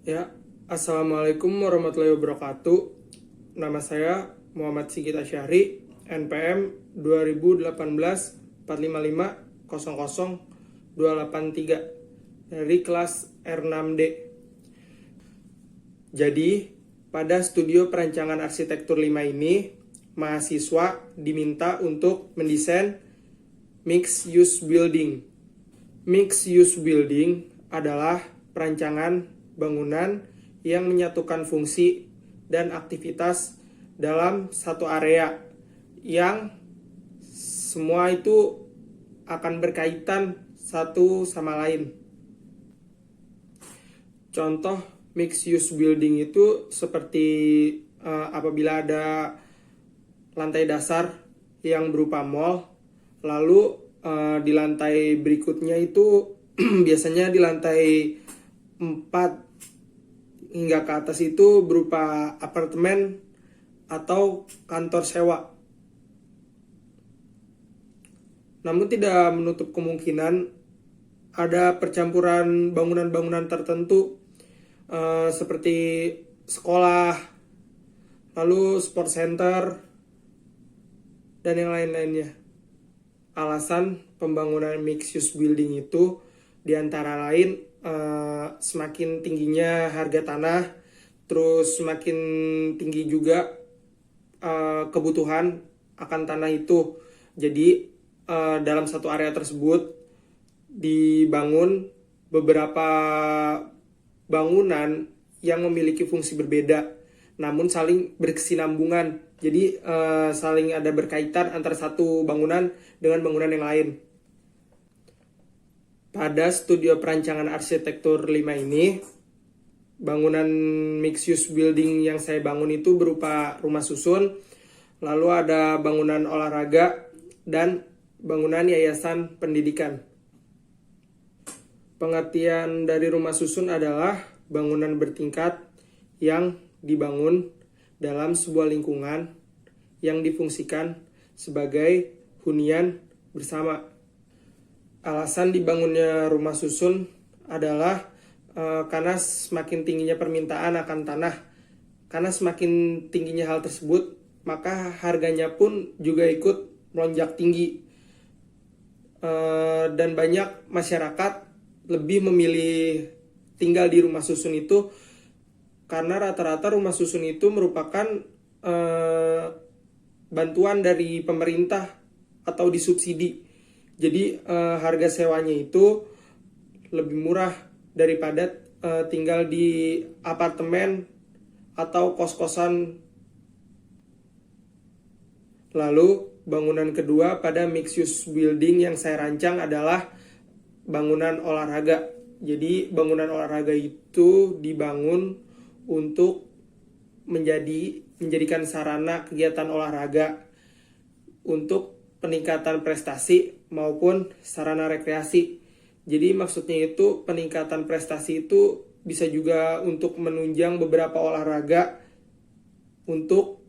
Ya, Assalamualaikum warahmatullahi wabarakatuh. Nama saya Muhammad Sigit Asyari, NPM 2018 455 283 dari kelas R6D. Jadi, pada studio perancangan arsitektur 5 ini, mahasiswa diminta untuk mendesain mixed use building. Mixed use building adalah perancangan bangunan yang menyatukan fungsi dan aktivitas dalam satu area yang semua itu akan berkaitan satu sama lain. Contoh mixed use building itu seperti apabila ada lantai dasar yang berupa mall, lalu di lantai berikutnya itu biasanya di lantai 4 hingga ke atas itu berupa apartemen atau kantor sewa. Namun tidak menutup kemungkinan ada percampuran bangunan-bangunan tertentu seperti sekolah, lalu sport center, dan yang lain-lainnya. Alasan pembangunan mixed use building itu diantara lain semakin tingginya harga tanah, terus semakin tinggi juga kebutuhan akan tanah itu. Jadi dalam satu area tersebut dibangun beberapa bangunan yang memiliki fungsi berbeda, namun saling berkesinambungan. Jadi saling ada berkaitan antara satu bangunan dengan bangunan yang lain. Pada studio perancangan arsitektur 5 ini, bangunan mixed use building yang saya bangun itu berupa rumah susun, lalu ada bangunan olahraga, dan bangunan yayasan pendidikan. Pengertian dari rumah susun adalah bangunan bertingkat yang dibangun dalam sebuah lingkungan yang difungsikan sebagai hunian bersama. Alasan dibangunnya rumah susun adalah karena semakin tingginya permintaan akan tanah. Karena semakin tingginya hal tersebut, maka harganya pun juga ikut melonjak tinggi. Dan banyak masyarakat lebih memilih tinggal di rumah susun itu karena rata-rata rumah susun itu merupakan bantuan dari pemerintah atau disubsidi. Jadi harga sewanya itu lebih murah daripada tinggal di apartemen atau kos-kosan. Lalu bangunan kedua pada mixed use building yang saya rancang adalah bangunan olahraga. Jadi bangunan olahraga itu dibangun untuk menjadikan sarana kegiatan olahraga untuk peningkatan prestasi maupun sarana rekreasi. Jadi maksudnya itu peningkatan prestasi itu bisa juga untuk menunjang beberapa olahraga untuk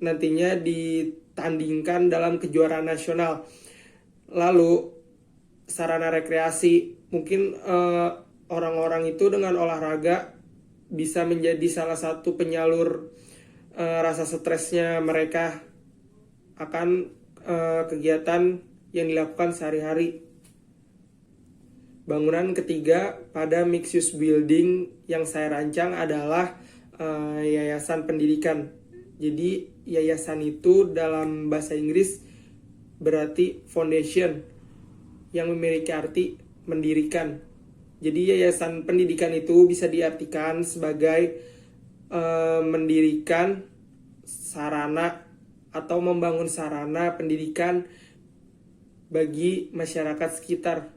nantinya ditandingkan dalam kejuaraan nasional. Lalu sarana rekreasi, mungkin orang-orang itu dengan olahraga bisa menjadi salah satu penyalur rasa stresnya mereka akan kegiatan yang dilakukan sehari-hari. Bangunan ketiga pada mixed use building yang saya rancang adalah yayasan pendidikan. Jadi yayasan itu dalam bahasa Inggris berarti foundation, yang memiliki arti mendirikan. Jadi yayasan pendidikan itu bisa diartikan sebagai mendirikan sarana atau membangun sarana pendidikan bagi masyarakat sekitar.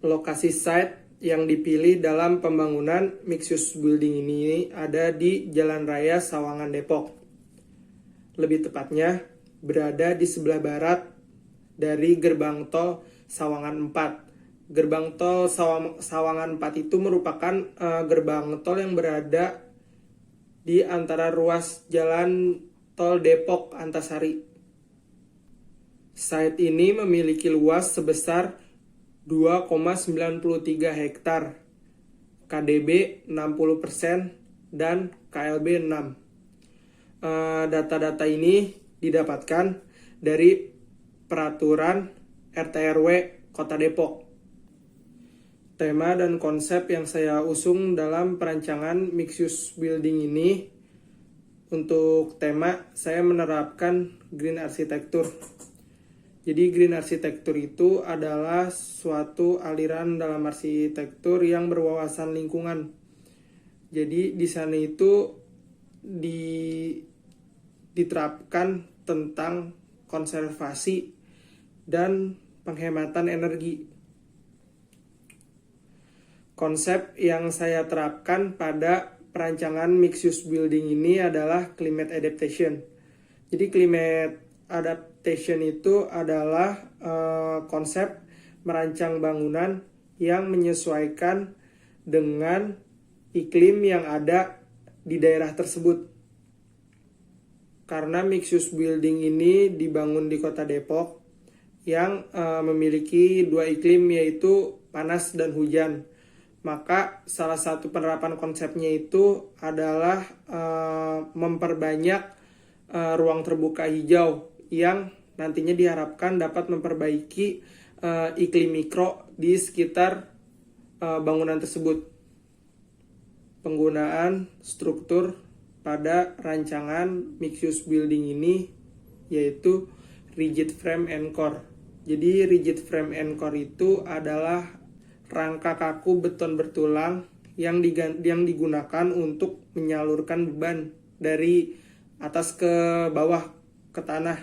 Lokasi site yang dipilih dalam pembangunan mixed use building ini ada di Jalan Raya Sawangan Depok. Lebih tepatnya berada di sebelah barat dari gerbang tol Sawangan 4. Gerbang tol Sawangan 4 itu merupakan gerbang tol yang berada di antara ruas jalan tol Depok Antasari. Site ini memiliki luas sebesar 2,93 hektar KDB 60%, dan KLB 6. Data-data ini didapatkan dari peraturan RT RW Kota Depok. Tema dan konsep yang saya usung dalam perancangan mixed use building ini, untuk tema saya menerapkan green architecture. Jadi green architecture itu adalah suatu aliran dalam arsitektur yang berwawasan lingkungan. Jadi di sana itu diterapkan tentang konservasi dan penghematan energi. Konsep yang saya terapkan pada perancangan mixed use building ini adalah climate adaptation. Jadi climate adaptation itu adalah konsep merancang bangunan yang menyesuaikan dengan iklim yang ada di daerah tersebut. Karena mixed use building ini dibangun di Kota Depok yang memiliki dua iklim, yaitu panas dan hujan. Maka salah satu penerapan konsepnya itu adalah memperbanyak ruang terbuka hijau yang nantinya diharapkan dapat memperbaiki iklim mikro di sekitar bangunan tersebut. Penggunaan struktur pada rancangan mixed use building ini yaitu rigid frame and core. Jadi rigid frame and core itu adalah rangka kaku beton bertulang yang digunakan untuk menyalurkan beban dari atas ke bawah ke tanah.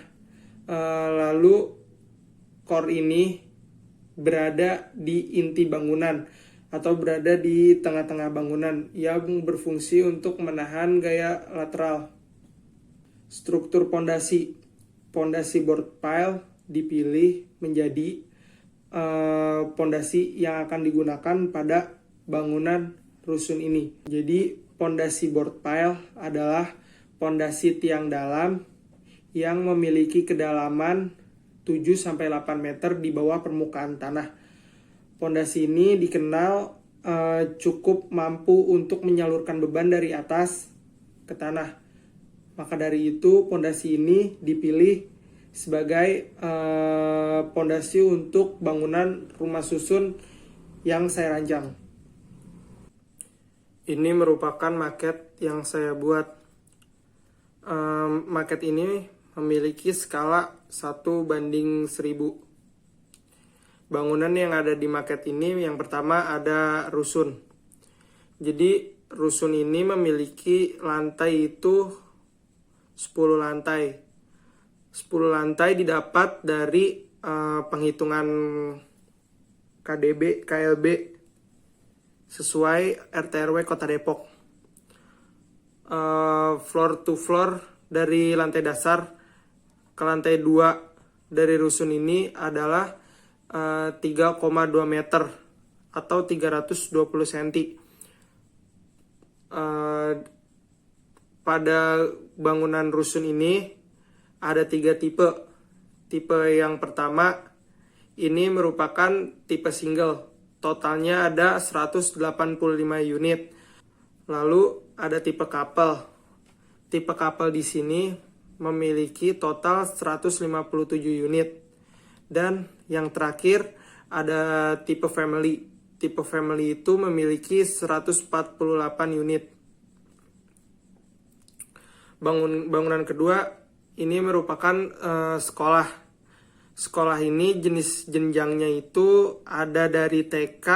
Lalu core ini berada di inti bangunan atau berada di tengah-tengah bangunan yang berfungsi untuk menahan gaya lateral. Struktur pondasi board pile dipilih menjadi pondasi yang akan digunakan pada bangunan rusun ini. Jadi pondasi board pile adalah pondasi tiang dalam yang memiliki kedalaman 7-8 meter di bawah permukaan tanah. Pondasi ini dikenal cukup mampu untuk menyalurkan beban dari atas ke tanah. Maka dari itu pondasi ini dipilih sebagai pondasi untuk bangunan rumah susun yang saya rancang. Ini merupakan maket yang saya buat. Maket ini memiliki skala 1:1000. Bangunan yang ada di maket ini, yang pertama ada rusun. Jadi rusun ini memiliki lantai itu 10 lantai. 10 lantai didapat dari penghitungan KDB, KLB sesuai RT RW Kota Depok. Floor to floor dari lantai dasar ke lantai 2 dari rusun ini adalah 3,2 meter atau 320 cm. Pada bangunan rusun ini ada 3 tipe. Tipe yang pertama ini merupakan tipe single. Totalnya ada 185 unit. Lalu ada tipe couple. Tipe couple di sini memiliki total 157 unit. Dan yang terakhir ada tipe family. Tipe family itu memiliki 148 unit. Bangunan kedua ini merupakan sekolah. Sekolah ini jenis jenjangnya itu ada dari TK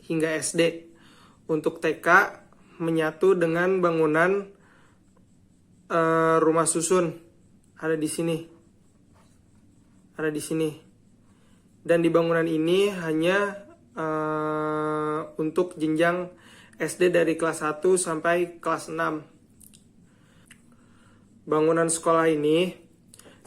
hingga SD. Untuk TK menyatu dengan bangunan rumah susun. Ada di sini. Ada di sini. Dan di bangunan ini hanya untuk jenjang SD dari kelas 1 sampai kelas 6. Bangunan sekolah ini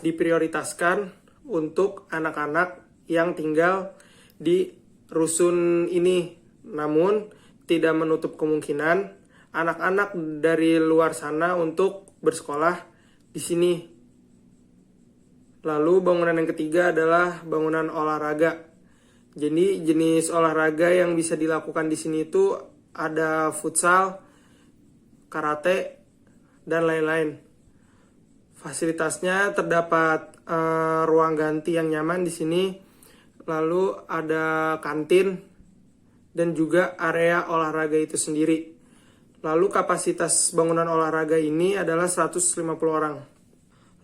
diprioritaskan untuk anak-anak yang tinggal di rusun ini. Namun tidak menutup kemungkinan anak-anak dari luar sana untuk bersekolah di sini. Lalu bangunan yang ketiga adalah bangunan olahraga. Jadi jenis olahraga yang bisa dilakukan di sini itu ada futsal, karate, dan lain-lain. Fasilitasnya terdapat ruang ganti yang nyaman di sini, lalu ada kantin dan juga area olahraga itu sendiri. Lalu kapasitas bangunan olahraga ini adalah 150 orang.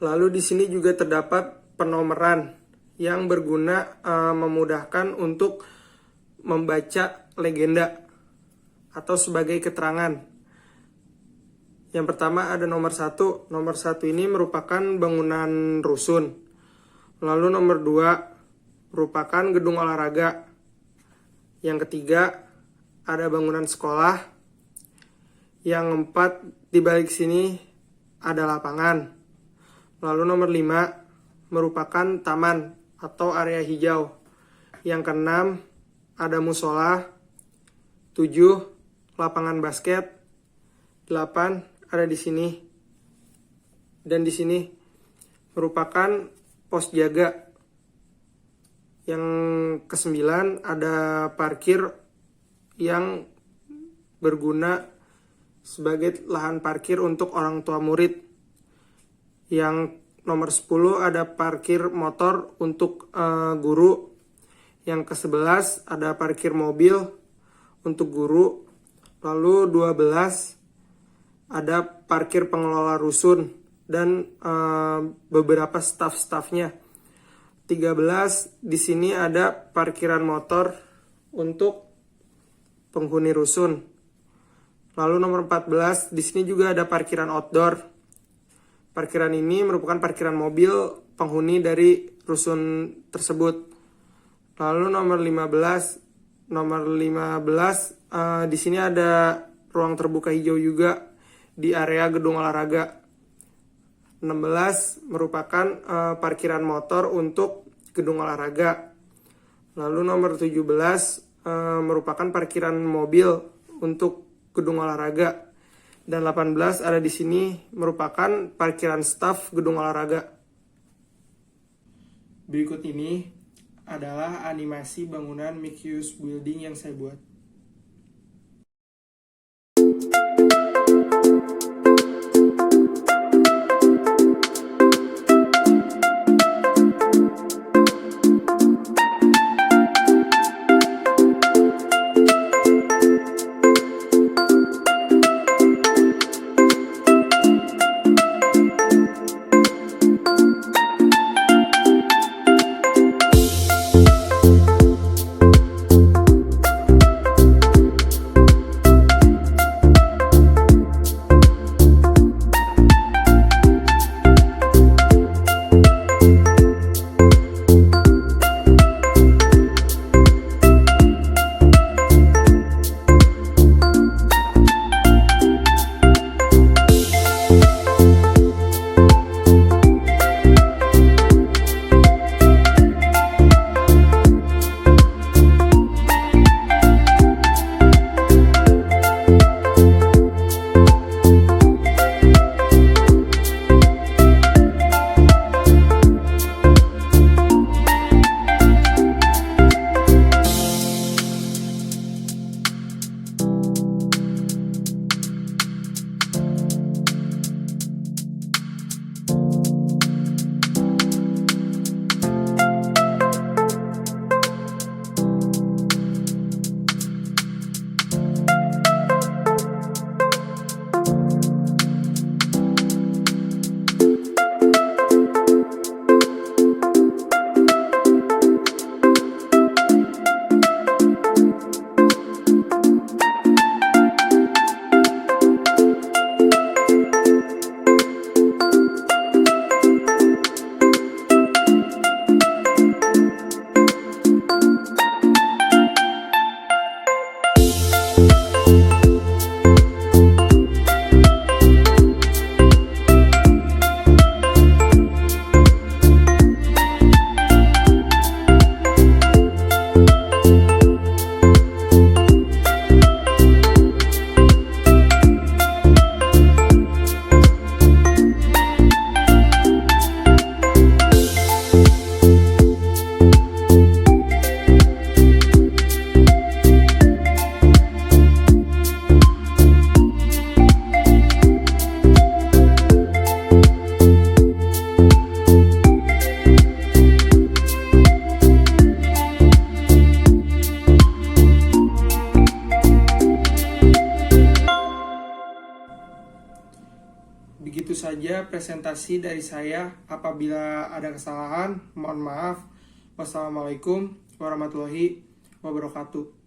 Lalu di sini juga terdapat penomeran yang berguna memudahkan untuk membaca legenda atau sebagai keterangan. Yang pertama ada nomor 1. Nomor 1 ini merupakan bangunan rusun. Lalu nomor 2 merupakan gedung olahraga. Yang ketiga ada bangunan sekolah. Yang 4 di balik sini ada lapangan. Lalu nomor 5 merupakan taman atau area hijau. Yang ke-6 ada musola. 7 lapangan basket. 8 ada di sini. Dan di sini merupakan pos jaga. Yang ke-9 ada parkir yang berguna sebagai lahan parkir untuk orang tua murid. Yang nomor 10 ada parkir motor untuk guru. Yang ke-11 ada parkir mobil untuk guru. Lalu 12 ada parkir pengelola rusun dan beberapa staf-stafnya. 13 di sini ada parkiran motor untuk penghuni rusun. Lalu nomor 14 di sini juga ada parkiran outdoor. Parkiran ini merupakan parkiran mobil penghuni dari rusun tersebut. Lalu nomor 15 di sini ada ruang terbuka hijau juga di area gedung olahraga. 16 merupakan parkiran motor untuk gedung olahraga. Lalu nomor 17 merupakan parkiran mobil untuk gedung olahraga. Dan 18 ada di sini merupakan parkiran staf gedung olahraga. Berikut ini adalah animasi bangunan mixed use building yang saya buat. saja presentasi dari saya. Apabila ada kesalahan, mohon maaf. Wassalamualaikum warahmatullahi wabarakatuh.